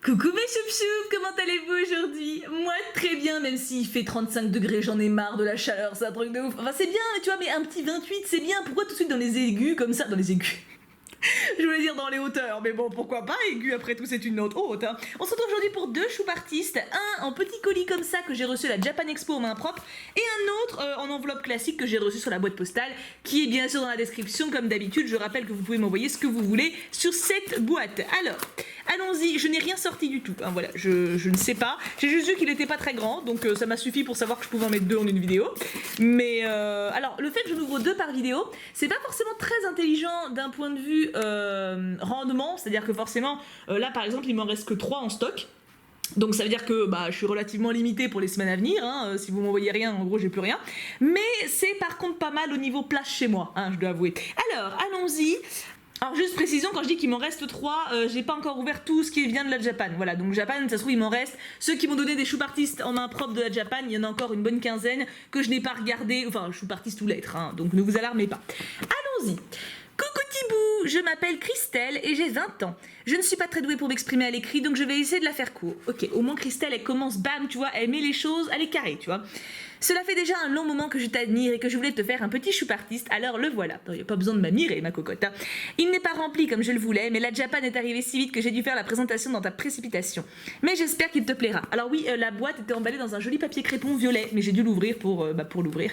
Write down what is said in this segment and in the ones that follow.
Coucou mes choup-choup, comment allez-vous aujourd'hui? Moi très bien, même s'il fait 35 degrés, j'en ai marre de la chaleur, c'est un truc de ouf. Enfin c'est bien, tu vois, mais un petit 28 c'est bien, pourquoi tout de suite dans les aigus comme ça? Dans les aigus. Je voulais dire dans les hauteurs, mais bon, pourquoi pas, aigu, après tout, c'est une note haute. Hein. On se retrouve aujourd'hui pour deux choup artistes, un en petit colis comme ça que j'ai reçu à la Japan Expo en main propre, et un autre en enveloppe classique que j'ai reçu sur la boîte postale, qui est bien sûr dans la description, comme d'habitude. Je rappelle que vous pouvez m'envoyer ce que vous voulez sur cette boîte. Alors, allons-y, je n'ai rien sorti du tout, hein, voilà, je ne sais pas. J'ai juste vu qu'il n'était pas très grand, donc ça m'a suffi pour savoir que je pouvais en mettre deux en une vidéo. Mais alors, le fait que je n'ouvre deux par vidéo, c'est pas forcément très intelligent d'un point de vue rendement, c'est-à-dire que forcément, là par exemple, il m'en reste que 3 en stock. Donc ça veut dire que je suis relativement limitée pour les semaines à venir, hein. Si vous m'envoyez rien, en gros j'ai plus rien. Mais c'est par contre pas mal au niveau place chez moi, hein, je dois avouer. Alors, allons-y. Alors juste précision, quand je dis qu'il m'en reste 3, j'ai pas encore ouvert tout ce qui vient de la Japan. Voilà, donc Japan, ça se trouve il m'en reste. Ceux qui m'ont donné des choup artistes en main propre de la Japan, il y en a encore une bonne quinzaine que je n'ai pas regardé, enfin choup artistes ou lettres, hein, donc ne vous alarmez pas. Allons-y. Coucou Thibou, je m'appelle Christelle et j'ai 20 ans. Je ne suis pas très douée pour m'exprimer à l'écrit, donc je vais essayer de la faire court. Ok, au moins Christelle, elle commence, bam, tu vois, elle met les choses, elle est carrée, tu vois. Cela fait déjà un long moment que je t'admire et que je voulais te faire un petit choup artiste, alors le voilà. Il n'y a pas besoin de m'admirer, ma cocotte. Hein. Il n'est pas rempli comme je le voulais, mais la Japan est arrivée si vite que j'ai dû faire la présentation dans ta précipitation. Mais j'espère qu'il te plaira. Alors oui, la boîte était emballée dans un joli papier crépon violet, mais j'ai dû l'ouvrir pour l'ouvrir.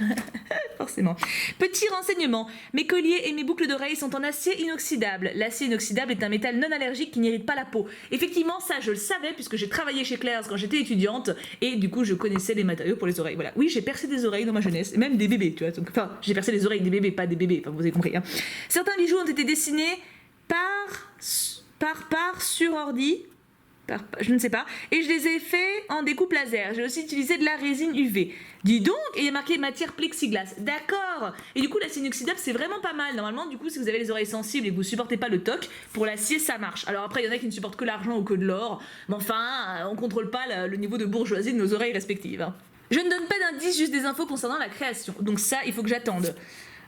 Forcément. Petit renseignement, mes colliers et mes boucles d'oreilles sont en acier inoxydable. L'acier inoxydable est un métal non allergique qui n'irrite pas la peau. Effectivement, ça je le savais puisque j'ai travaillé chez Claire's quand j'étais étudiante et du coup je connaissais les matériaux pour les oreilles. Voilà. Oui, j'ai percé des oreilles dans ma jeunesse, et même des bébés, tu vois. Donc, enfin, j'ai percé les oreilles des bébés, pas des bébés, enfin vous avez compris. Hein. Certains bijoux ont été dessinés sur ordi. Je ne sais pas, et je les ai faits en découpe laser. J'ai aussi utilisé de la résine UV. Dis donc, et il y a marqué matière plexiglas. D'accord. Et du coup, l'acier inoxydable, c'est vraiment pas mal. Normalement, du coup, si vous avez les oreilles sensibles et que vous supportez pas le toc, pour l'acier, ça marche. Alors après, il y en a qui ne supportent que l'argent ou que de l'or. Mais enfin, on contrôle pas le niveau de bourgeoisie de nos oreilles respectives. Hein. Je ne donne pas d'indices, juste des infos concernant la création. Donc ça, il faut que j'attende.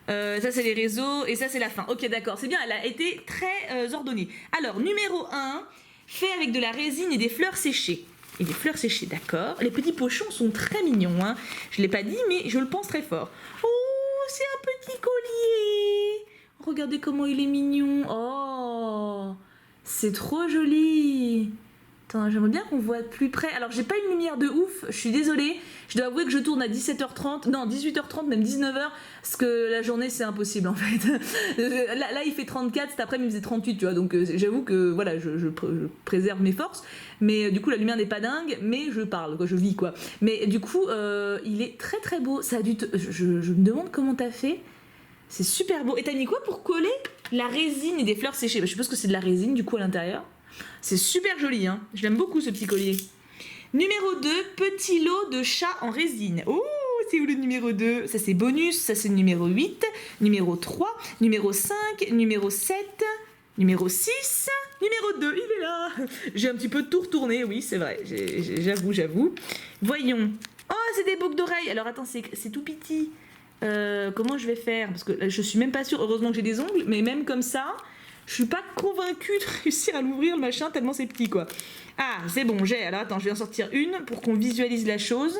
Ça c'est les réseaux et ça c'est la fin. Ok, d'accord, c'est bien, elle a été très ordonnée. Alors, numéro 1, fait avec de la résine et des fleurs séchées. Et des fleurs séchées, d'accord. Les petits pochons sont très mignons, hein. Je ne l'ai pas dit, mais je le pense très fort. Oh, c'est un petit collier. Regardez comment il est mignon. Oh, c'est trop joli. Attends, j'aimerais bien qu'on voit de plus près. Alors, j'ai pas une lumière de ouf, je suis désolée. Je dois avouer que je tourne à 17h30, non, 18h30, même 19h, parce que la journée, c'est impossible, en fait. Là, il fait 34, cet après-midi, il faisait 38, tu vois, donc j'avoue que, voilà, je préserve mes forces, mais du coup, la lumière n'est pas dingue, mais je parle, quoi, je vis, quoi. Mais du coup, il est très, très beau. Ça a dû je me demande comment t'as fait. C'est super beau. Et t'as mis quoi pour coller la résine et des fleurs séchées? Je suppose que c'est de la résine, du coup, à l'intérieur. C'est super joli, hein. Je l'aime beaucoup ce petit collier. Numéro 2, petit lot de chats en résine. Oh, c'est où le numéro 2? Ça c'est bonus, ça c'est le numéro 8, numéro 3, numéro 5, numéro 7, numéro 6, numéro 2, il est là. J'ai un petit peu tout retourné, oui c'est vrai, j'avoue. Voyons. Oh, c'est des boucles d'oreilles. Alors attends, c'est tout petit. Comment je vais faire? Parce que là, je suis même pas sûre, heureusement que j'ai des ongles, mais même comme ça... Je suis pas convaincue de réussir à l'ouvrir le machin tellement c'est petit quoi. Ah c'est bon j'ai, alors attends je vais en sortir une pour qu'on visualise la chose.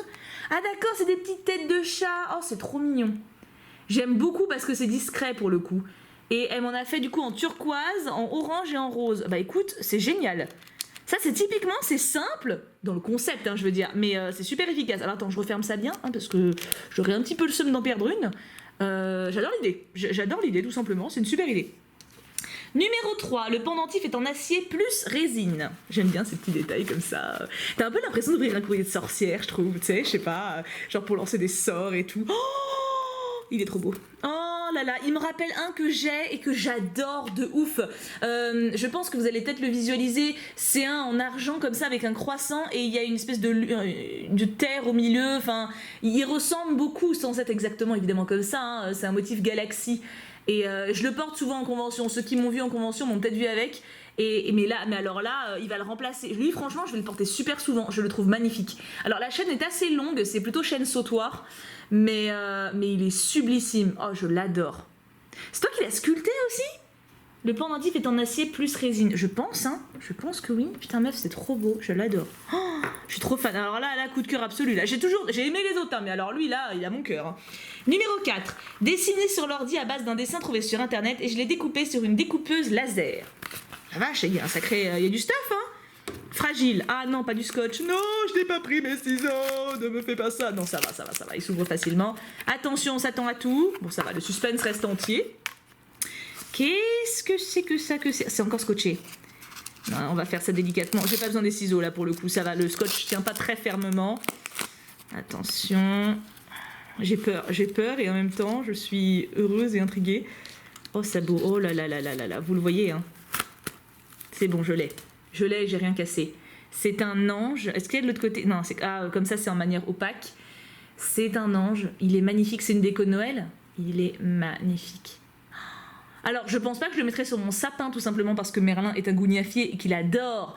Ah d'accord c'est des petites têtes de chat, oh c'est trop mignon. J'aime beaucoup parce que c'est discret pour le coup. Et elle m'en a fait du coup en turquoise, en orange et en rose. Bah écoute c'est génial. Ça c'est typiquement, c'est simple dans le concept hein, je veux dire, mais c'est super efficace. Alors attends je referme ça bien hein, parce que j'aurais un petit peu le seum d'en perdre une. J'adore l'idée tout simplement, c'est une super idée. Numéro 3, le pendentif est en acier plus résine. J'aime bien ces petits détails comme ça. T'as un peu l'impression d'ouvrir un courrier de sorcière, je trouve, tu sais, je sais pas, genre pour lancer des sorts et tout. Oh, il est trop beau. Oh là là, il me rappelle un que j'ai et que j'adore de ouf. Je pense que vous allez peut-être le visualiser. C'est un en argent comme ça avec un croissant et il y a une espèce de terre au milieu. Enfin, il ressemble beaucoup sans être exactement évidemment comme ça. Hein. C'est un motif galaxie. Et je le porte souvent en convention. Ceux qui m'ont vu en convention m'ont peut-être vu avec. Mais alors là, il va le remplacer. Lui, franchement, je vais le porter super souvent. Je le trouve magnifique. Alors la chaîne est assez longue, c'est plutôt chaîne sautoir, mais il est sublissime. Oh, je l'adore. C'est toi qui l'as sculpté aussi? Le pendentif est en acier plus résine. Je pense, hein. Je pense que oui. Putain, meuf, c'est trop beau. Je l'adore. Oh, je suis trop fan. Alors là, coup de cœur absolu. Là, j'ai aimé les autres, hein, mais alors lui, là, il a mon cœur. Hein. Numéro 4. Dessiné sur l'ordi à base d'un dessin trouvé sur internet et je l'ai découpé sur une découpeuse laser. La vache, il y a un sacré. Il y a du stuff, hein. Fragile. Ah non, pas du scotch. Non, je n'ai pas pris mes ciseaux. Ne me fais pas ça. Non, ça va. Il s'ouvre facilement. Attention, on s'attend à tout. Bon, ça va. Le suspense reste entier. Qu'est-ce que c'est que ça que c'est? C'est encore scotché. Non, on va faire ça délicatement. J'ai pas besoin des ciseaux là pour le coup. Ça va. Le scotch tient pas très fermement. Attention. J'ai peur et en même temps, je suis heureuse et intriguée. Oh, ça beau. Oh là là là là là là. Vous le voyez, hein? C'est bon, je l'ai. J'ai rien cassé. C'est un ange. Est-ce qu'il y a de l'autre côté? Non, comme ça, c'est en manière opaque. C'est un ange. Il est magnifique. C'est une déco de Noël. Il est magnifique. Alors, je pense pas que je le mettrais sur mon sapin, tout simplement parce que Merlin est un gougnafier et qu'il adore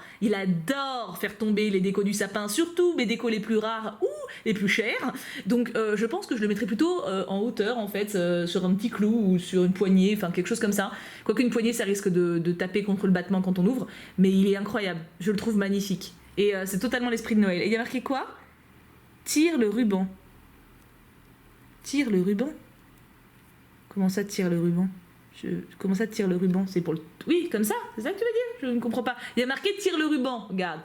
faire tomber les décos du sapin, surtout les décos les plus rares ou les plus chères. Donc, je pense que je le mettrais plutôt en hauteur, en fait, sur un petit clou ou sur une poignée, enfin quelque chose comme ça. Quoique une poignée, ça risque de taper contre le battement quand on ouvre, mais il est incroyable. Je le trouve magnifique. Et c'est totalement l'esprit de Noël. Et il y a marqué quoi? Tire le ruban. Tire le ruban? Comment ça, tire le ruban? Comment ça, tire le ruban? C'est pour le... Oui, comme ça, c'est ça que tu veux dire? Je ne comprends pas. Il y a marqué tire le ruban, regarde.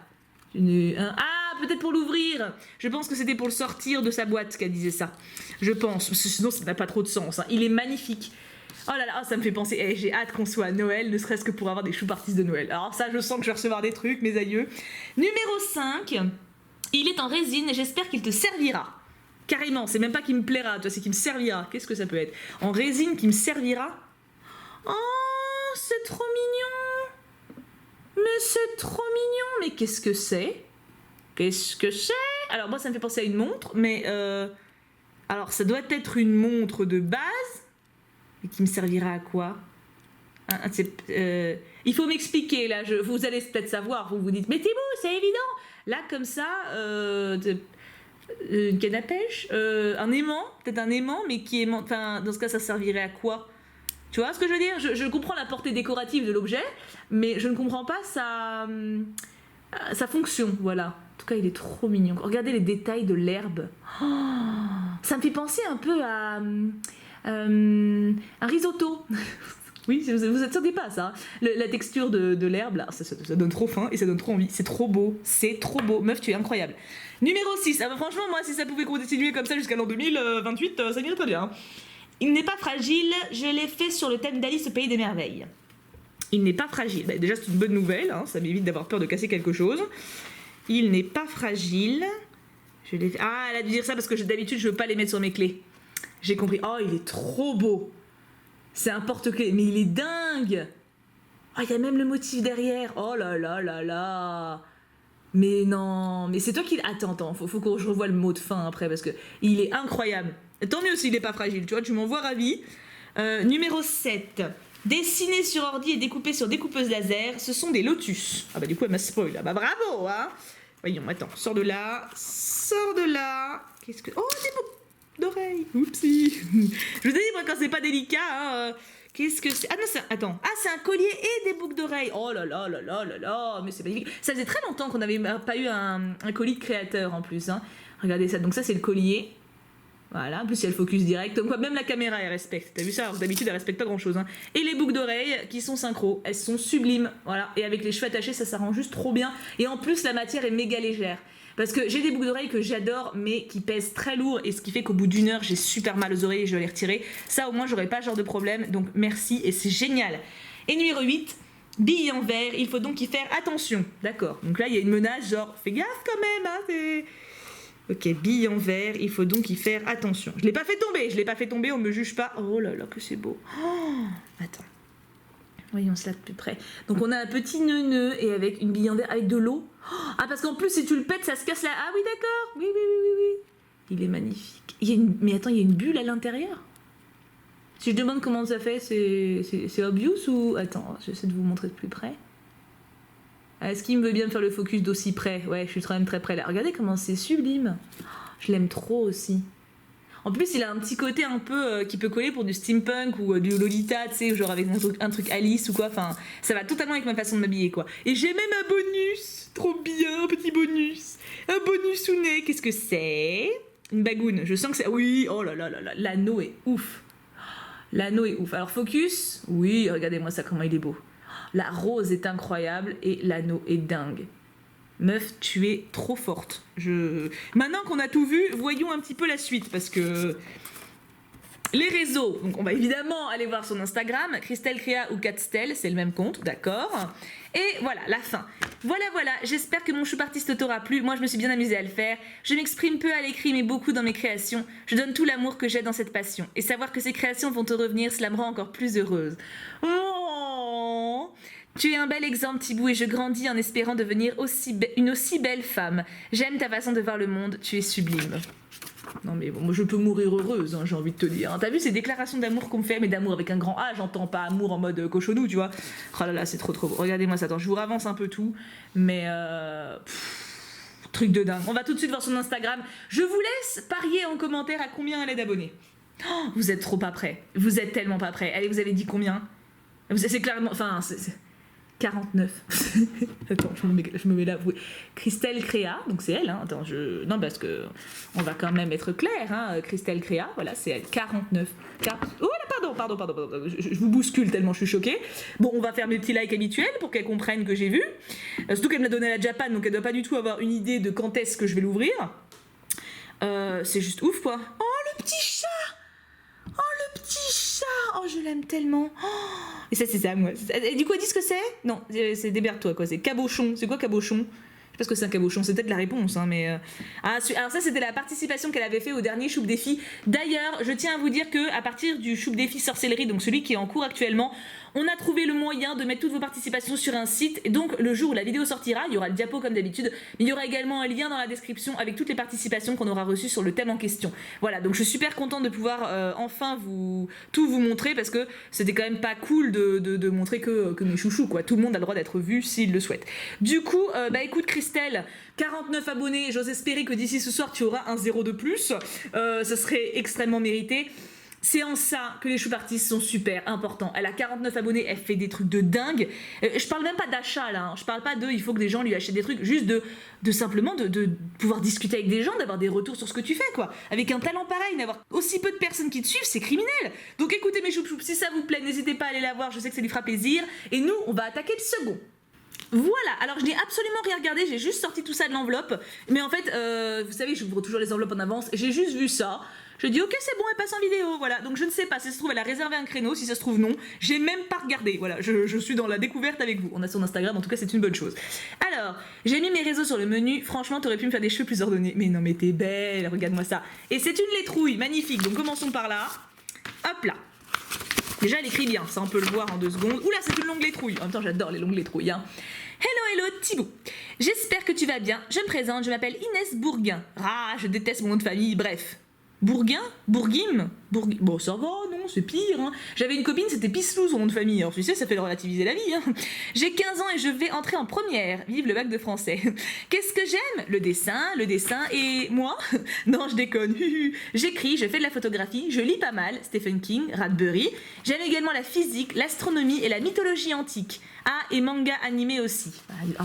Ah, peut-être pour l'ouvrir. Je pense que c'était pour le sortir de sa boîte qu'elle disait ça. Je pense, sinon ça n'a pas trop de sens. Hein. Il est magnifique. Oh là là, ça me fait penser, j'ai hâte qu'on soit à Noël, ne serait-ce que pour avoir des choux parties de Noël. Alors ça, je sens que je vais recevoir des trucs, mes aïeux. Numéro 5, il est en résine et j'espère qu'il te servira. Carrément, c'est même pas qu'il me plaira, toi, c'est qu'il me servira. Qu'est-ce que ça peut être? En résine qui me servira? Oh, c'est trop mignon! Mais c'est trop mignon! Mais qu'est-ce que c'est? Qu'est-ce que c'est? Alors moi ça me fait penser à une montre, mais alors ça doit être une montre de base, et qui me servira à quoi? Il faut m'expliquer là, vous allez peut-être savoir, vous vous dites, mais Thibaut, c'est évident! Là comme ça, une canne à pêche, un aimant, peut-être un aimant, mais qui est... Enfin, dans ce cas ça servirait à quoi? Tu vois ce que je veux dire? Je comprends la portée décorative de l'objet, mais je ne comprends pas sa fonction, voilà. En tout cas, il est trop mignon. Regardez les détails de l'herbe. Oh, ça me fait penser un peu à un risotto. Oui, vous attendez pas à ça. La texture de l'herbe, là, ça donne trop faim et ça donne trop envie. C'est trop beau, c'est trop beau. Meuf, tu es incroyable. Numéro 6. Ah bah, franchement, moi, si ça pouvait continuer comme ça jusqu'à l'an 2028, ça m'irait très bien. Il n'est pas fragile, je l'ai fait sur le thème d'Alice au Pays des Merveilles. Il n'est pas fragile. Bah, déjà, c'est une bonne nouvelle, hein, ça m'évite d'avoir peur de casser quelque chose. Il n'est pas fragile. Je l'ai fait... Ah, elle a dû dire ça parce que d'habitude, je ne veux pas les mettre sur mes clés. J'ai compris. Oh, il est trop beau. C'est un porte-clés, mais il est dingue. Oh, il y a même le motif derrière. Oh là là là là. Mais non, mais c'est toi qui... Attends, faut que je revoie le mot de fin après parce que il est incroyable. Tant mieux s'il n'est pas fragile, tu vois, tu m'envoies ravi. Numéro 7. Dessiné sur ordi et découpé sur découpeuse laser, ce sont des lotus. Ah bah du coup, elle m'a spoil. Ah bah bravo, hein. Voyons, attends, sors de là. Qu'est-ce que... Oh, des boucles d'oreilles. Oupsie. Je vous ai dit, moi, quand c'est pas délicat, hein... Qu'est-ce que c'est? Ah non, attends. Ah, c'est un collier et des boucles d'oreilles. Oh là là là là là là. Mais c'est magnifique. Ça faisait très longtemps qu'on n'avait pas eu un colis de créateur en plus. Hein. Regardez ça. Donc ça, c'est le collier. Voilà. En plus, il y a le focus direct. Donc même la caméra, elle respecte. T'as vu ça? Alors d'habitude, elle respecte pas grand-chose. Hein. Et les boucles d'oreilles qui sont synchro. Elles sont sublimes. Voilà. Et avec les cheveux attachés, ça rend juste trop bien. Et en plus, la matière est méga légère. Parce que j'ai des boucles d'oreilles que j'adore, mais qui pèsent très lourd, et ce qui fait qu'au bout d'une heure, j'ai super mal aux oreilles et je dois les retirer. Ça, au moins, j'aurais pas ce genre de problème, donc merci, et c'est génial. Et numéro 8, billes en verre, il faut donc y faire attention. D'accord, donc là, il y a une menace, genre, fais gaffe quand même, hein, c'est... Ok, billes en verre, il faut donc y faire attention. Je l'ai pas fait tomber, on me juge pas. Oh là là, que c'est beau. Oh, attends. Voyons cela de plus près. Donc on a un petit nœud et avec une bille en verre avec de l'eau. Ah parce qu'en plus si tu le pètes ça se casse là. Ah oui d'accord. Oui. Il est magnifique. Mais attends, il y a une bulle à l'intérieur. Si je demande comment ça fait, c'est obvious ou... Attends, j'essaie de vous montrer de plus près. Est-ce qu'il me veut bien me faire le focus d'aussi près? Ouais, je suis quand même très près là. Regardez comment c'est sublime. Je l'aime trop aussi. En plus, il a un petit côté un peu qui peut coller pour du steampunk ou du Lolita, tu sais, genre avec un truc Alice ou quoi. Enfin, ça va totalement avec ma façon de m'habiller, quoi. Et j'ai même un bonus. Trop bien, un petit bonus. Un bonus sous nez. Qu'est-ce que c'est? Une bagoune. Je sens que c'est... Oui, oh là là là là. L'anneau est ouf. L'anneau est ouf. Alors, focus. Oui, regardez-moi ça, comment il est beau. La rose est incroyable et l'anneau est dingue. Meuf, tu es trop forte. Maintenant qu'on a tout vu, voyons un petit peu la suite, parce que... Les réseaux, donc on va évidemment aller voir son Instagram, Christelle Créa ou Catstel, c'est le même compte, d'accord. Et voilà, la fin. Voilà, j'espère que mon choup artiste t'aura plu. Moi, je me suis bien amusée à le faire. Je m'exprime peu à l'écrit, mais beaucoup dans mes créations. Je donne tout l'amour que j'ai dans cette passion. Et savoir que ces créations vont te revenir, cela me rend encore plus heureuse. Oh, tu es un bel exemple, Thibou, et je grandis en espérant devenir une aussi belle femme. J'aime ta façon de voir le monde, tu es sublime. Non mais bon, moi je peux mourir heureuse, hein, j'ai envie de te dire. T'as vu ces déclarations d'amour qu'on me fait, mais d'amour avec un grand A, j'entends pas amour en mode cochonou, tu vois. Oh là là, c'est trop beau. Regardez-moi ça, attends, je vous ravance un peu tout, mais truc de dingue. On va tout de suite voir son Instagram. Je vous laisse parier en commentaire à combien elle est d'abonnés. Oh, vous êtes trop pas prêts. Vous êtes tellement pas prêts. Allez, vous avez dit combien? C'est clairement... Enfin, c'est 49. Attends, je me mets là. Christelle Créa, donc c'est elle. Hein. Attends, non, parce que on va quand même être clair. Hein. Christelle Créa, voilà, c'est elle. 49. Oh là, pardon. Je vous bouscule tellement je suis choquée. Bon, on va faire mes petits likes habituels pour qu'elle comprenne que j'ai vu. Surtout qu'elle me l'a donné à la Japan, donc elle doit pas du tout avoir une idée de quand est-ce que je vais l'ouvrir. C'est juste ouf, quoi. Oh, le petit chat! Oh, je l'aime tellement. Oh. Et ça, c'est ça, moi. Et du coup, elle dit ce que c'est? Non, c'est démerde-toi, quoi. C'est cabochon. C'est quoi cabochon? Je sais pas ce que c'est un cabochon, c'est peut-être la réponse, hein, mais... alors ça, c'était la participation qu'elle avait fait au dernier Choup Défi. D'ailleurs, je tiens à vous dire que à partir du Choup Défi Sorcellerie, donc celui qui est en cours actuellement, on a trouvé le moyen de mettre toutes vos participations sur un site. Et donc, le jour où la vidéo sortira, il y aura le diapo comme d'habitude, mais il y aura également un lien dans la description avec toutes les participations qu'on aura reçues sur le thème en question. Voilà, donc je suis super contente de pouvoir enfin tout vous montrer, parce que c'était quand même pas cool de montrer que mes chouchous, quoi. Tout le monde a le droit d'être vu s'il le souhaite. Du coup, écoute Christelle, 49 abonnés, j'ose espérer que d'ici ce soir tu auras un 0 de plus. Ça serait extrêmement mérité. C'est en ça que les choup artistes sont super importants. Elle a 49 abonnés, elle fait des trucs de dingue. Je parle même pas d'achat là, hein. Je parle pas il faut que des gens lui achètent des trucs, juste de simplement de pouvoir discuter avec des gens, d'avoir des retours sur ce que tu fais, quoi. Avec un talent pareil, d'avoir aussi peu de personnes qui te suivent, c'est criminel. Donc écoutez mes choup, si ça vous plaît, n'hésitez pas à aller la voir, je sais que ça lui fera plaisir. Et nous, on va attaquer le second. Voilà, alors je n'ai absolument rien regardé, j'ai juste sorti tout ça de l'enveloppe. Mais en fait, vous savez, je ouvre toujours les enveloppes en avance, j'ai juste vu ça. Je dis ok, c'est bon, elle passe en vidéo, voilà. Donc je ne sais pas, si ça se trouve elle a réservé un créneau, si ça se trouve non. J'ai même pas regardé, voilà, je suis dans la découverte avec vous. On a son Instagram, en tout cas c'est une bonne chose. Alors, j'ai mis mes réseaux sur le menu, franchement t'aurais pu me faire des cheveux plus ordonnés. Mais non mais t'es belle, regarde-moi ça. Et c'est une lettrouille, magnifique, donc commençons par là. Hop là. Déjà elle écrit bien, ça on peut le voir en 2 secondes. Oula, c'est une longue lettrouille, en même temps j'adore les longues lettrouilles, hein. Hello Thibou, j'espère que tu vas bien, je me présente, je m'appelle Inès Bourguin. Ah, je déteste mon nom de famille, bref. Bourguin? Bourguim? Bon, ça va, non, c'est pire, hein. J'avais une copine, c'était Pisselou, son nom de famille. Alors, tu sais, ça fait relativiser la vie, hein. J'ai 15 ans et je vais entrer en première. Vive le bac de français. Qu'est-ce que j'aime? Le dessin et moi? Non, je déconne. J'écris, je fais de la photographie, je lis pas mal. Stephen King, Radbury. J'aime également la physique, l'astronomie et la mythologie antique. Ah, et manga animé aussi. Oh,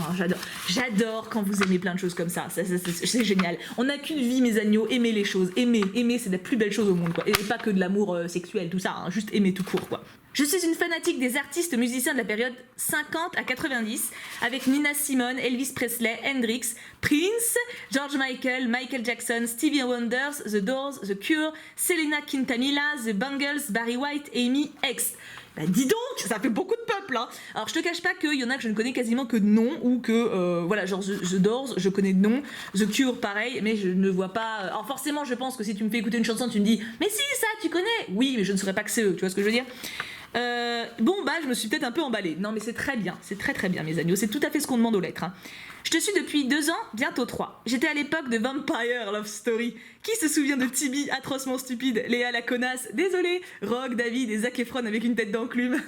j'adore quand vous aimez plein de choses comme ça. C'est génial. On n'a qu'une vie, mes agneaux. Aimez les choses. Aimer, c'est la plus belle chose au monde, quoi. Et pas que de l'amour sexuel, tout ça, hein. Juste aimer tout court, quoi. Je suis une fanatique des artistes musiciens de la période 50 à 90, avec Nina Simone, Elvis Presley, Hendrix, Prince, George Michael, Michael Jackson, Stevie Wonder, The Doors, The Cure, Selena Quintanilla, The Bangles, Barry White, Amy X. Bah dis donc, ça fait beaucoup de peuple, hein. Alors je te cache pas qu'il y en a que je ne connais quasiment que de nom, ou que, voilà, genre The Doors, je connais de nom, The Cure pareil, mais je ne vois pas... Alors forcément je pense que si tu me fais écouter une chanson, tu me dis « Mais si, ça, tu connais !» Oui, mais je ne saurais pas que c'est eux, tu vois ce que je veux dire? Bon bah je me suis peut-être un peu emballée. Non mais c'est très bien mes agneaux, c'est tout à fait ce qu'on demande aux lettres, hein. Je te suis depuis 2 ans, bientôt 3. J'étais à l'époque de Vampire Love Story. Qui se souvient de Tibi, atrocement stupide, Léa la connasse, désolé, Rogue, David et Zac Efron avec une tête d'enclume.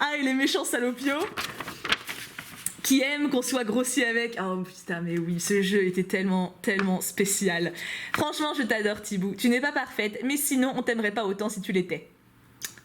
Ah et les méchants salopios. qui aime qu'on soit grossi avec. Oh putain, mais oui, ce jeu était tellement, tellement spécial. Franchement, je t'adore, Thibou. Tu n'es pas parfaite, mais sinon, on t'aimerait pas autant si tu l'étais.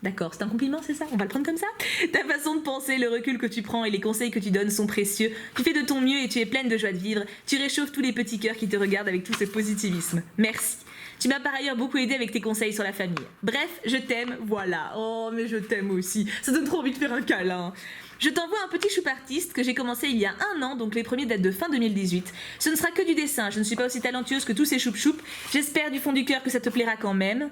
D'accord, c'est un compliment, c'est ça? On va le prendre comme ça? Ta façon de penser, le recul que tu prends et les conseils que tu donnes sont précieux. Tu fais de ton mieux et tu es pleine de joie de vivre. Tu réchauffes tous les petits cœurs qui te regardent avec tout ce positivisme. Merci. Tu m'as par ailleurs beaucoup aidé avec tes conseils sur la famille. Bref, je t'aime, voilà. Oh, mais je t'aime aussi. Ça donne trop envie de faire un câlin. Je t'envoie un petit choup artiste que j'ai commencé il y a 1 an, donc les premiers datent de fin 2018. Ce ne sera que du dessin, je ne suis pas aussi talentueuse que tous ces choup-choup. J'espère du fond du cœur que ça te plaira quand même.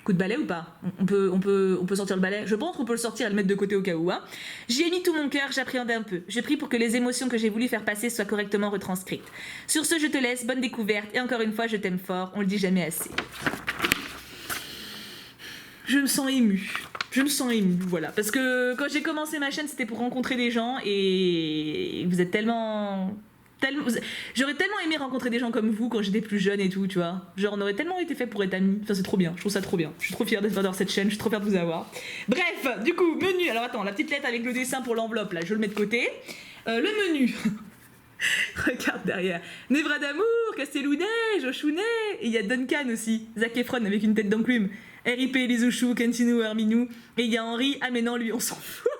Coup de balai ou pas? On peut sortir le balai? Je pense qu'on peut le sortir et le mettre de côté au cas où. Hein. J'y ai mis tout mon cœur, j'appréhende un peu. Je prie pour que les émotions que j'ai voulu faire passer soient correctement retranscrites. Sur ce, je te laisse, bonne découverte, et encore une fois, je t'aime fort, on le dit jamais assez. Je me sens émue. Je me sens émue, voilà. Parce que quand j'ai commencé ma chaîne, c'était pour rencontrer des gens, et vous êtes tellement... J'aurais tellement aimé rencontrer des gens comme vous quand j'étais plus jeune et tout, tu vois. Genre, on aurait tellement été fait pour être amis. Enfin, c'est trop bien, je trouve ça trop bien. Je suis trop fière d'être dans cette chaîne, je suis trop fière de vous avoir. Bref, du coup, menu. Alors attends, la petite lettre avec le dessin pour l'enveloppe, là, je le mets de côté. Le menu. Regarde derrière. Nevra d'amour, Castellounet, Jochounet. Et il y a Duncan aussi, Zac Efron avec une tête d'enclume. RIP, les Ouchou, Kentinou, Arminou. Et il y a Henri. Ah, mais non, lui, on s'en fout.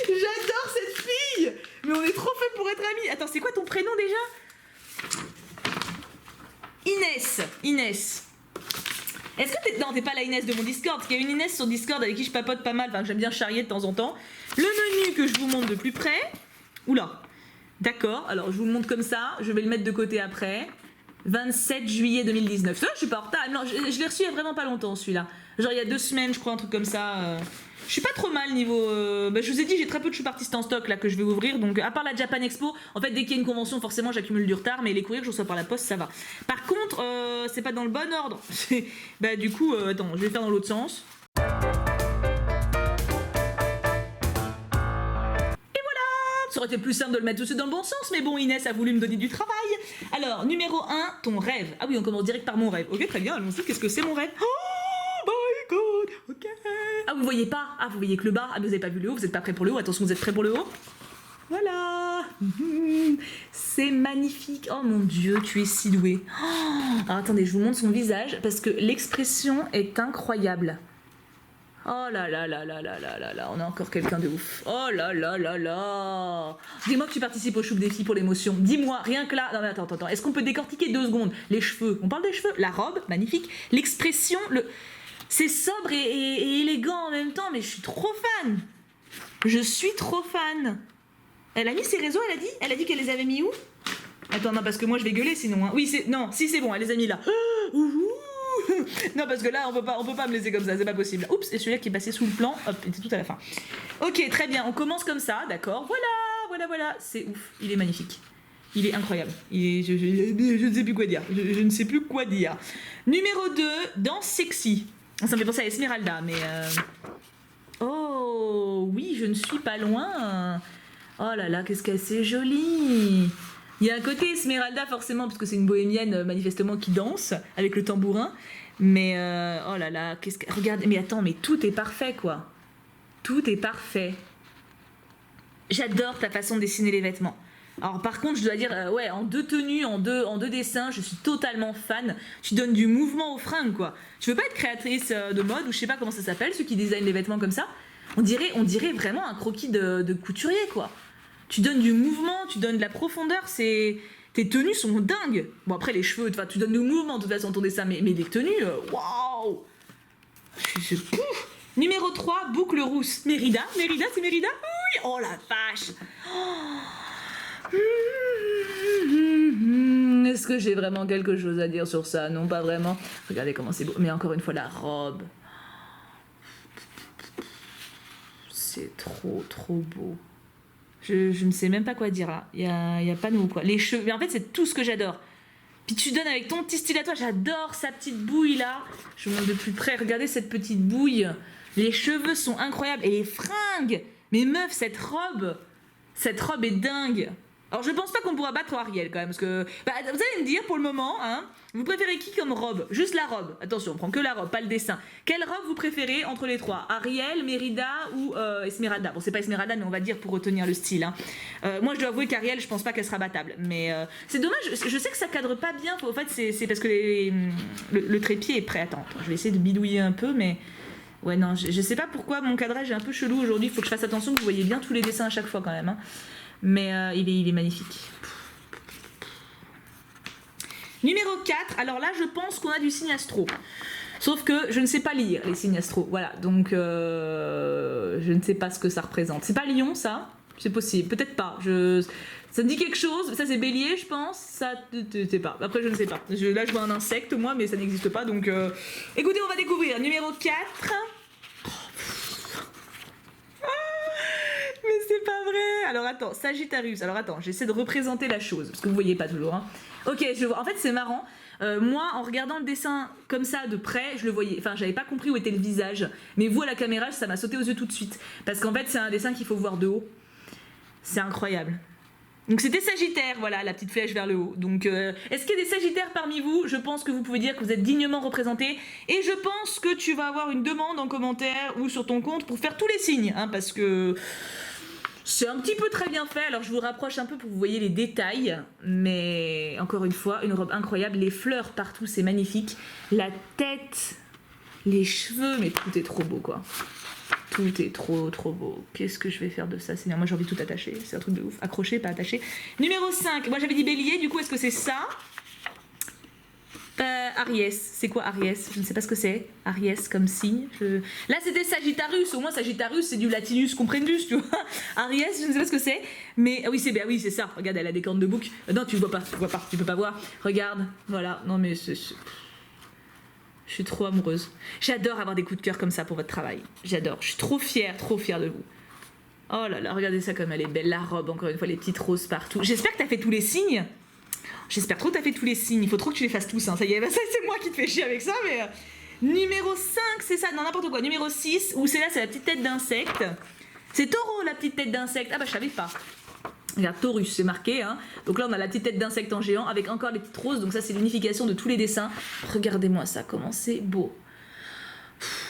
J'adore cette fille. Mais on est trop fait pour être amis. Attends, c'est quoi ton prénom déjà? Inès. Est-ce que t'es... Non, t'es pas la Inès de mon Discord, parce qu'il y a une Inès sur Discord avec qui je papote pas mal, enfin j'aime bien charrier de temps en temps. Le menu que je vous montre de plus près. Oula. D'accord, alors je vous le montre comme ça, je vais le mettre de côté après. 27 juillet 2019. Ça, je suis pas en retard. Non, je l'ai reçu il y a vraiment pas longtemps celui-là. Genre il y a 2 semaines, je crois, un truc comme ça. Je suis pas trop mal niveau... je vous ai dit, j'ai très peu de choup-artistes en stock là que je vais ouvrir. Donc à part la Japan Expo, en fait dès qu'il y a une convention, forcément j'accumule du retard. Mais les courriers que je reçois par la poste, ça va. Par contre, c'est pas dans le bon ordre. Du coup, attends, je vais faire dans l'autre sens. Ça aurait été plus simple de le mettre aussi dans le bon sens, mais bon, Inès a voulu me donner du travail. Alors, numéro 1, ton rêve. Ah oui, on commence direct par mon rêve. Ok, très bien, allons-y, qu'est-ce que c'est mon rêve? Oh my god, ok. Ah, vous voyez pas? Ah, vous voyez que le bas? Ah, vous avez pas vu le haut, vous êtes pas prêts pour le haut? Attention, vous êtes prêts pour le haut? Voilà. C'est magnifique. Oh mon Dieu, tu es si doué. Alors, attendez, je vous montre son visage, parce que l'expression est incroyable. Oh là là là là là là là là, on a encore quelqu'un de ouf. Oh là là là là. Dis-moi que tu participes au choup défi pour l'émotion. Dis-moi, rien que là. Non mais attends. Est-ce qu'on peut décortiquer 2 secondes? Les cheveux, on parle des cheveux. La robe, magnifique. L'expression, c'est sobre et élégant en même temps, mais je suis trop fan. Je suis trop fan. Elle a mis ses réseaux, elle a dit qu'elle les avait mis où? Attends, non, parce que moi je vais gueuler sinon. Hein. Oui, c'est bon, elle les a mis là. Non, parce que là, on peut pas me laisser comme ça, c'est pas possible. Oups, et celui-là qui est passé sous le plan, hop, il était tout à la fin. Ok, très bien, on commence comme ça, d'accord. Voilà, c'est ouf, il est magnifique. Il est incroyable. Je ne sais plus quoi dire. Je ne sais plus quoi dire. Numéro 2, danse sexy. Ça me fait penser à Esmeralda, mais... Oh, oui, je ne suis pas loin. Oh là là, qu'est-ce qu'elle c'est jolie. Il y a un côté Esmeralda forcément parce que c'est une bohémienne manifestement qui danse avec le tambourin. Mais oh là là, regarde, mais attends, mais tout est parfait quoi. Tout est parfait. J'adore ta façon de dessiner les vêtements. Alors par contre, je dois dire, ouais, en 2 tenues, en deux dessins, je suis totalement fan. Tu donnes du mouvement aux fringues quoi. Tu veux pas être créatrice de mode ou je sais pas comment ça s'appelle, ceux qui designent les vêtements comme ça. On dirait vraiment un croquis de couturier quoi. Tu donnes du mouvement, tu donnes de la profondeur, tes tenues sont dingues. Bon après les cheveux, tu donnes du mouvement de toute façon ton dessin, mais les tenues, waouh. Numéro 3, boucle rousse. Mérida, c'est Mérida? Oui, oh la vache. Est-ce que j'ai vraiment quelque chose à dire sur ça? Non, pas vraiment. Regardez comment c'est beau. Mais encore une fois, la robe. C'est trop beau. Je ne sais même pas quoi dire là. Il y a pas de mots quoi. Les cheveux, mais en fait c'est tout ce que j'adore. Puis tu donnes avec ton petit style à toi. J'adore sa petite bouille là. Je vous montre de plus près. Regardez cette petite bouille. Les cheveux sont incroyables et les fringues. Mais meuf, cette robe est dingue. Alors je pense pas qu'on pourra battre Ariel quand même, parce que... Bah, vous allez me dire pour le moment, hein, vous préférez qui comme robe? Juste la robe. Attention, on prend que la robe, pas le dessin. Quelle robe vous préférez entre les trois? Ariel, Mérida ou Esmeralda? Bon, c'est pas Esmeralda, mais on va dire pour retenir le style. Hein. Moi, je dois avouer qu'Ariel, je pense pas qu'elle sera battable. Mais c'est dommage, je sais que ça cadre pas bien. En fait, c'est parce que le trépied est prêt. Attends, je vais essayer de bidouiller un peu, mais... Ouais, non, je sais pas pourquoi mon cadrage est un peu chelou aujourd'hui. Il faut que je fasse attention que vous voyez bien tous les dessins à chaque fois quand même. Hein. Mais il est magnifique. Numéro 4, alors là je pense qu'on a du signe astro. Sauf que je ne sais pas lire les signes astro. Voilà, donc je ne sais pas ce que ça représente. C'est pas Lion ça? C'est possible, peut-être pas. Ça me dit quelque chose, ça c'est Bélier je pense. Ça, je sais pas. Après je ne sais pas. Là je vois un insecte moi, mais ça n'existe pas. Donc écoutez, on va découvrir. Numéro 4. Mais c'est pas vrai. Alors attends, Sagittarius. Alors attends, j'essaie de représenter la chose parce que vous voyez pas toujours. Hein. Ok, je vois. En fait, c'est marrant. Moi, en regardant le dessin comme ça de près, je le voyais. Enfin, j'avais pas compris où était le visage. Mais vous à la caméra, ça m'a sauté aux yeux tout de suite parce qu'en fait, c'est un dessin qu'il faut voir de haut. C'est incroyable. Donc c'était Sagittaire, voilà, la petite flèche vers le haut. Donc est-ce qu'il y a des Sagittaires parmi vous? Je pense que vous pouvez dire que vous êtes dignement représentés. Et je pense que tu vas avoir une demande en commentaire ou sur ton compte pour faire tous les signes. Hein, parce que c'est un petit peu très bien fait. Alors je vous rapproche un peu pour que vous voyez les détails. Mais encore une fois, une robe incroyable. Les fleurs partout, c'est magnifique. La tête, les cheveux, mais tout est trop beau quoi. Tout est trop beau. Qu'est-ce que je vais faire de ça? Seigneur, moi j'ai envie de tout attacher. C'est un truc de ouf. Accroché, pas attaché. Numéro 5. Moi j'avais dit Bélier. Du coup, est-ce que c'est ça? Aries. C'est quoi Aries? Je ne sais pas ce que c'est. Aries comme signe. Là c'était Sagittarius. Au moins Sagittarius c'est du latinus comprendus, tu vois. Aries, je ne sais pas ce que c'est. Mais oui, c'est ça. Regarde, elle a des cornes de bouc. Non, tu vois pas. Tu peux pas voir. Regarde. Voilà. Non mais je suis trop amoureuse. J'adore avoir des coups de cœur comme ça pour votre travail. J'adore. Je suis trop fière de vous. Oh là là, regardez ça comme elle est belle. La robe, encore une fois, les petites roses partout. J'espère que t'as fait tous les signes. J'espère trop que t'as fait tous les signes. Il faut trop que tu les fasses tous. Hein. Ça y est, ça c'est moi qui te fais chier avec ça, mais... Numéro 5, c'est ça, non, n'importe quoi. Numéro 6, où c'est là, c'est la petite tête d'insecte. C'est Taureau, la petite tête d'insecte. Ah bah, je savais pas. Regarde, Taurus, c'est marqué. Hein. Donc là, on a la petite tête d'insecte en géant avec encore les petites roses. Donc ça, c'est l'unification de tous les dessins. Regardez-moi ça, comment c'est beau.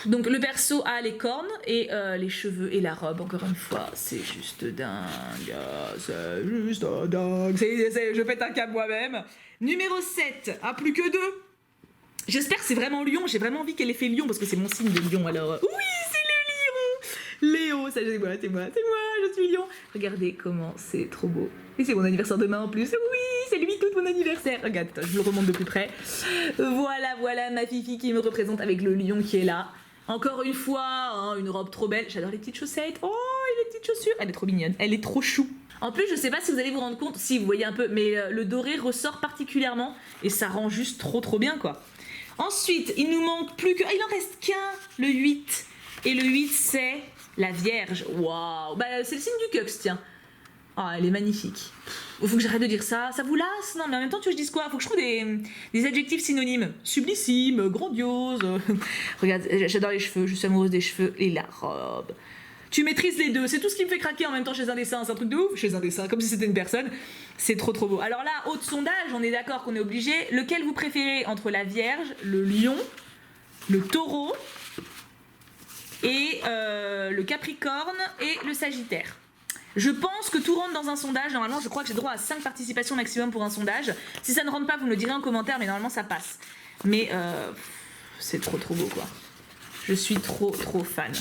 Donc le perso a les cornes et les cheveux et la robe. Encore une fois, c'est juste dingue. C'est juste dingue. Je pète un câble moi-même. Numéro 7. Ah, plus que 2. J'espère que c'est vraiment Lion. J'ai vraiment envie qu'elle ait fait Lion parce que c'est mon signe de Lion. Alors, oui, c'est le Lion. Léo, ça c'est moi, je suis Lion. Regardez comment c'est trop beau. Et c'est mon anniversaire demain en plus. Oui, c'est lui tout mon anniversaire. Regarde, je le remonte de plus près. Voilà ma fifi qui me représente avec le lion qui est là. Encore une fois, hein, une robe trop belle. J'adore les petites chaussettes. Oh, et les petites chaussures. Elle est trop mignonne. Elle est trop chou. En plus, je sais pas si vous allez vous rendre compte. Si, vous voyez un peu. Mais le doré ressort particulièrement. Et ça rend juste trop bien, quoi. Ensuite, il nous manque plus que... il en reste qu'un, le 8. Et le 8, c'est la Vierge. Waouh. Bah, c'est le signe du Cux, tiens. Ah, elle est magnifique. Faut que j'arrête de dire ça. Ça vous lasse? Non, mais en même temps, tu veux que je dise quoi? Faut que je trouve des adjectifs synonymes. Sublissime, grandiose. Regarde, j'adore les cheveux. Je suis amoureuse des cheveux et la robe. Tu maîtrises les deux. C'est tout ce qui me fait craquer en même temps chez un dessin. C'est un truc de ouf. Chez un dessin, comme si c'était une personne. C'est trop beau. Alors là, autre sondage, on est d'accord qu'on est obligé. Lequel vous préférez entre la Vierge, le Lion, le Taureau et le Capricorne et le Sagittaire? Je pense que tout rentre dans un sondage. Normalement, je crois que j'ai droit à 5 participations maximum pour un sondage. Si ça ne rentre pas, vous me le direz en commentaire, mais normalement, ça passe. Mais c'est trop beau, quoi. Je suis trop fan.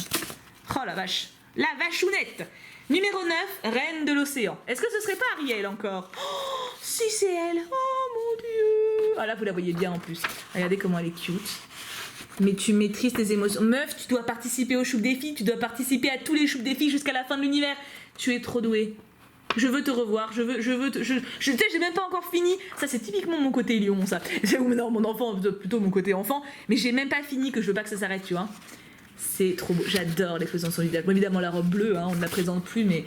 Oh la vache. La vachounette. Numéro 9, Reine de l'Océan. Est-ce que ce serait pas Ariel encore? Oh, si c'est elle. Oh mon Dieu. Ah là, vous la voyez bien en plus. Regardez comment elle est cute. Mais tu maîtrises tes émotions. Meuf, tu dois participer aux Choupe des filles. Tu dois participer à tous les Choupes des filles jusqu'à la fin de l'univers. Tu es trop douée. Je veux te revoir. Je sais, j'ai même pas encore fini. Ça, c'est typiquement mon côté lion, ça. Non, mon enfant, plutôt mon côté enfant. Mais j'ai même pas fini que je veux pas que ça s'arrête, tu vois. C'est trop beau. J'adore l'expression de son visage. Bon, évidemment, la robe bleue, hein, on ne la présente plus, mais...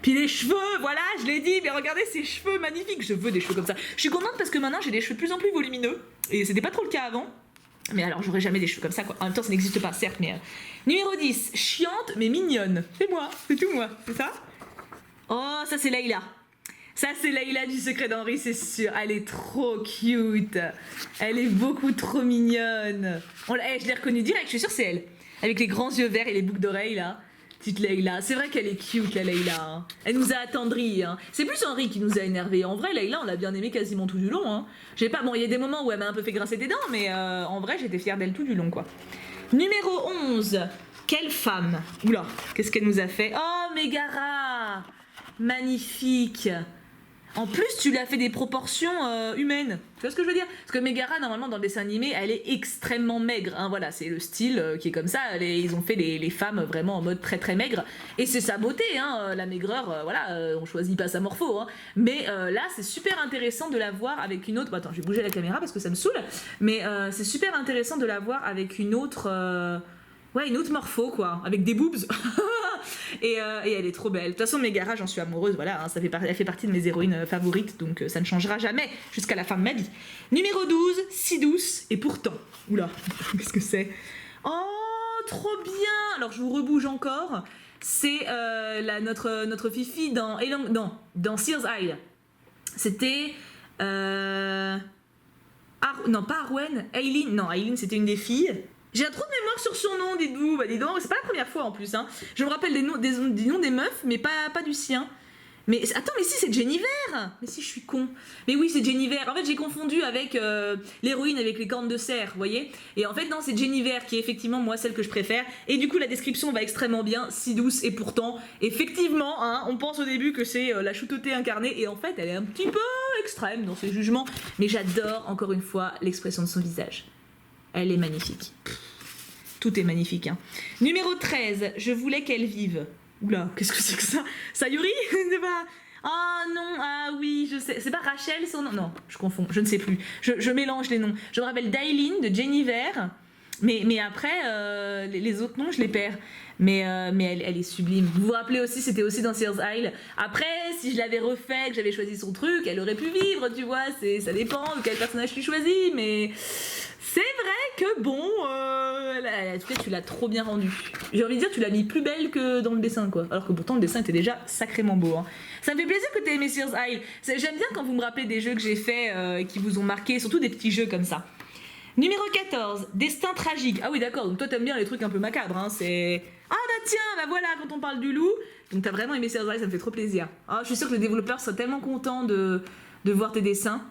Puis les cheveux, voilà, je l'ai dit. Mais regardez ces cheveux magnifiques. Je veux des cheveux comme ça. Je suis contente parce que maintenant, j'ai des cheveux de plus en plus volumineux. Et c'était pas trop le cas avant. Mais alors, j'aurais jamais des cheveux comme ça, quoi. En même temps, ça n'existe pas, certes, mais... Numéro 10, chiante mais mignonne. C'est moi, c'est tout moi, c'est ça? Oh, ça c'est Layla. Ça, c'est Layla du Secret d'Henri, c'est sûr. Elle est trop cute. Elle est beaucoup trop mignonne. Je l'ai reconnue direct, je suis sûre que c'est elle. Avec les grands yeux verts et les boucles d'oreilles, là. Petite Layla. C'est vrai qu'elle est cute, la Layla. Hein. Elle nous a attendris. Hein. C'est plus Henri qui nous a énervés. En vrai, Layla, on l'a bien aimée quasiment tout du long. Hein. J'ai pas... Bon, il y a des moments où elle m'a un peu fait grincer des dents, mais en vrai, j'étais fière d'elle tout du long, quoi. Numéro 11. Quelle femme. Oula, qu'est-ce qu'elle nous a fait? Oh, Megara. Magnifique. En plus, tu lui as fait des proportions humaines. Tu vois ce que je veux dire? Parce que Megara, normalement, dans le dessin animé, elle est extrêmement maigre. Hein, voilà, c'est le style qui est comme ça. Ils ont fait les femmes vraiment en mode très très maigre. Et c'est sa beauté, hein, la maigreur, voilà, on choisit pas sa morpho. Hein. Mais là, c'est super intéressant de la voir avec une autre... Bon, attends, je vais bouger la caméra parce que ça me saoule. Mais c'est super intéressant de la voir avec une autre... Ouais, une autre morpho, quoi. Avec des boobs. et elle est trop belle. De toute façon, Megara, j'en suis amoureuse, voilà, hein, elle fait partie de mes héroïnes favorites, donc ça ne changera jamais jusqu'à la fin de ma vie. Numéro 12, si douce, et pourtant... Oula, qu'est-ce que c'est? Oh, trop bien. Alors, je vous rebouge encore. C'est notre Fifi dans... dans Sears Isle. C'était... non, pas Arwen, Aileen. Non, Aileen, c'était une des filles. J'ai un trou de mémoire sur son nom, dites-vous. Bah, dis donc, c'est pas la première fois en plus. Hein. Je me rappelle des noms des meufs, mais pas du sien. Mais attends, mais si, c'est Jennifer. Mais si, je suis con. Mais oui, c'est Jennifer. En fait, j'ai confondu avec l'héroïne avec les cornes de cerf, vous voyez. Et en fait, non, c'est Jennifer qui est effectivement, moi, celle que je préfère. Et du coup, la description va extrêmement bien, si douce. Et pourtant, effectivement, hein, on pense au début que c'est la choutoutée incarnée. Et en fait, elle est un petit peu extrême dans ses jugements. Mais j'adore, encore une fois, l'expression de son visage. Elle est magnifique. Tout est magnifique. Hein. Numéro 13. Je voulais qu'elle vive. Oula, qu'est-ce que c'est que ça? Sayuri? C'est pas... Ah non, ah oui, je sais. C'est pas Rachel son nom? Non, je confonds, je ne sais plus. Je mélange les noms. Je me rappelle d'Aileen, de Jennifer. Mais après, les autres noms, je les perds. Mais elle est sublime. Vous vous rappelez aussi, c'était aussi dans Sears Isle. Après, si je l'avais refait, que j'avais choisi son truc, elle aurait pu vivre, tu vois. Ça dépend de quel personnage tu choisis, mais... C'est vrai que bon, en tout cas tu l'as trop bien rendu. J'ai envie de dire tu l'as mis plus belle que dans le dessin quoi. Alors que pourtant le dessin était déjà sacrément beau. Hein. Ça me fait plaisir que tu aies aimé Sears Isle. J'aime bien quand vous me rappelez des jeux que j'ai faits qui vous ont marqué, surtout des petits jeux comme ça. Numéro 14, Destin tragique. Ah oui d'accord, donc toi t'aimes bien les trucs un peu macabres. Hein. C'est... Ah bah tiens, bah voilà quand on parle du loup. Donc t'as vraiment aimé Sears Isle, ça me fait trop plaisir. Ah, je suis sûre que le développeur sera tellement content de voir tes dessins.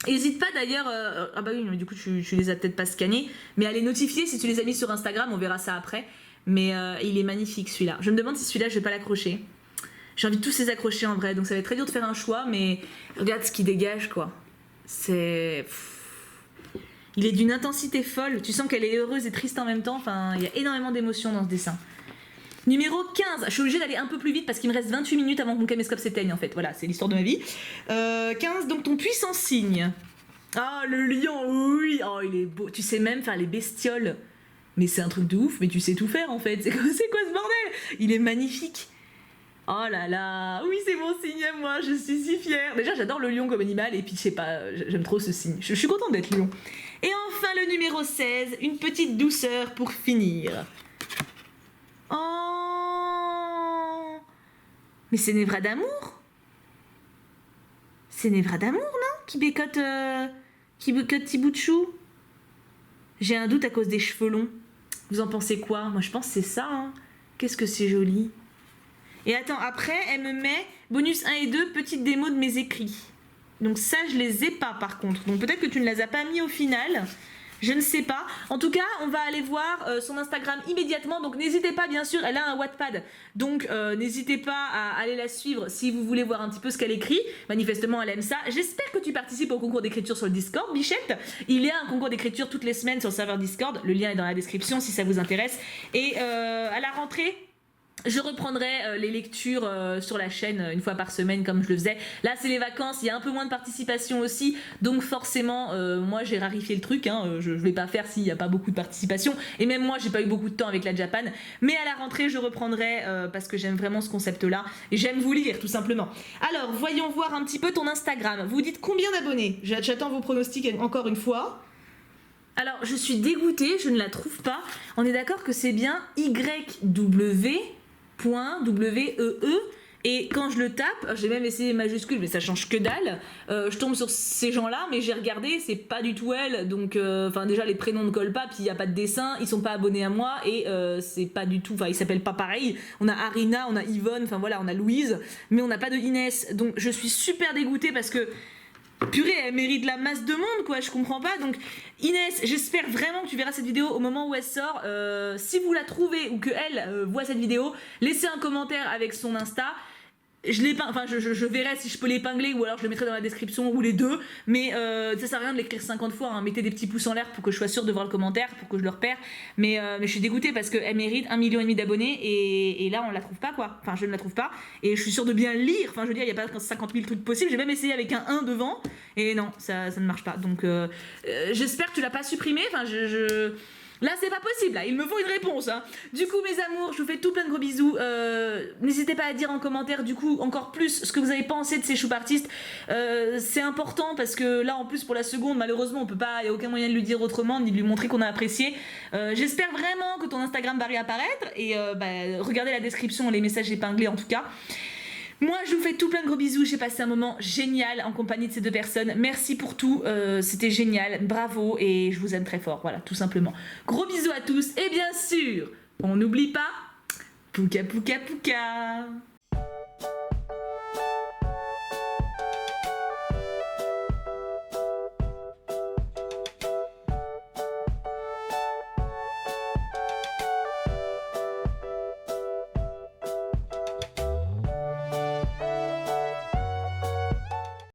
N'hésite pas d'ailleurs, ah bah oui, mais du coup tu les as peut-être pas scannés, mais à les notifier si tu les as mis sur Instagram, on verra ça après. Mais il est magnifique celui-là. Je me demande si celui-là je vais pas l'accrocher. J'ai envie de tous les accrocher en vrai, donc ça va être très dur de faire un choix, mais regarde ce qu'il dégage quoi. C'est... Il est d'une intensité folle, tu sens qu'elle est heureuse et triste en même temps, enfin il y a énormément d'émotions dans ce dessin. Numéro 15, je suis obligée d'aller un peu plus vite parce qu'il me reste 28 minutes avant que mon caméscope s'éteigne en fait, voilà, c'est l'histoire de ma vie. 15, donc ton puissant signe. Ah, le lion, oui, oh il est beau, tu sais même faire les bestioles. Mais c'est un truc de ouf, mais tu sais tout faire en fait, c'est quoi ce bordel? Il est magnifique. Oh là là, oui c'est mon signe moi, je suis si fière. Déjà j'adore le lion comme animal et puis je sais pas, j'aime trop ce signe, je suis contente d'être lion. Et enfin le numéro 16, une petite douceur pour finir. Oh, mais c'est Névra d'amour. C'est Névra d'amour, non? Qui bécote petit bout de chou. J'ai un doute à cause des cheveux longs. Vous en pensez quoi? Moi, je pense que c'est ça. Hein. Qu'est-ce que c'est joli. Et attends, après, elle me met bonus 1 et 2, petite démo de mes écrits. Donc ça, je les ai pas, par contre. Donc peut-être que tu ne les as pas mis au final. Je ne sais pas. En tout cas, on va aller voir son Instagram immédiatement. Donc n'hésitez pas, bien sûr, elle a un Wattpad. Donc n'hésitez pas à aller la suivre si vous voulez voir un petit peu ce qu'elle écrit. Manifestement, elle aime ça. J'espère que tu participes au concours d'écriture sur le Discord, Bichette. Il y a un concours d'écriture toutes les semaines sur le serveur Discord. Le lien est dans la description si ça vous intéresse. Et à la rentrée... Je reprendrai les lectures sur la chaîne une fois par semaine comme je le faisais. Là c'est les vacances, il y a un peu moins de participation aussi. Donc forcément moi j'ai rarifié le truc. Hein, je vais pas faire s'il n'y a pas beaucoup de participation. Et même moi j'ai pas eu beaucoup de temps avec la Japan. Mais à la rentrée je reprendrai parce que j'aime vraiment ce concept là. Et j'aime vous lire tout simplement. Alors voyons voir un petit peu ton Instagram. Vous dites combien d'abonnés? J'attends vos pronostics encore une fois. Alors je suis dégoûtée, je ne la trouve pas. On est d'accord que c'est bien YW.WEE Et quand je le tape, j'ai même essayé majuscule, mais ça change que dalle. Je tombe sur ces gens-là, mais j'ai regardé, c'est pas du tout elle. Donc, enfin, déjà, les prénoms ne collent pas, puis il n'y a pas de dessin, ils sont pas abonnés à moi, et c'est pas du tout. Enfin, ils s'appellent pas pareil. On a Arina, on a Yvonne, enfin voilà, on a Louise, mais on n'a pas de Inès. Donc, je suis super dégoûtée parce que. Purée, elle mérite la masse de monde, quoi, je comprends pas. Donc, Inès, j'espère vraiment que tu verras cette vidéo au moment où elle sort. Si vous la trouvez ou qu'elle voit cette vidéo, laissez un commentaire avec son Insta. Je verrai si je peux l'épingler ou alors je le mettrai dans la description ou les deux. Mais ça sert à rien de l'écrire 50 fois. Hein. Mettez des petits pouces en l'air pour que je sois sûre de voir le commentaire, pour que je le repère. Mais je suis dégoûtée parce qu'elle mérite 1,5 million d'abonnés et là on la trouve pas, quoi. Enfin, je ne la trouve pas. Et je suis sûre de bien lire. Enfin, je veux dire, il n'y a pas 50 000 trucs possibles. J'ai même essayé avec un 1 devant et non, ça ne marche pas. Donc j'espère que tu l'as pas supprimé. Enfin, Là, c'est pas possible, là. Il me faut une réponse. Hein. Du coup, mes amours, je vous fais tout plein de gros bisous. N'hésitez pas à dire en commentaire, du coup, encore plus ce que vous avez pensé de ces choup artistes. C'est important parce que là, en plus, pour la seconde, malheureusement, on peut pas, il n'y a aucun moyen de lui dire autrement, ni de lui montrer qu'on a apprécié. J'espère vraiment que ton Instagram va réapparaître et regardez la description, les messages épinglés en tout cas. Moi, je vous fais tout plein de gros bisous. J'ai passé un moment génial en compagnie de ces deux personnes. Merci pour tout. C'était génial. Bravo. Et je vous aime très fort. Voilà, tout simplement. Gros bisous à tous. Et bien sûr, on n'oublie pas, pouka pouka pouka.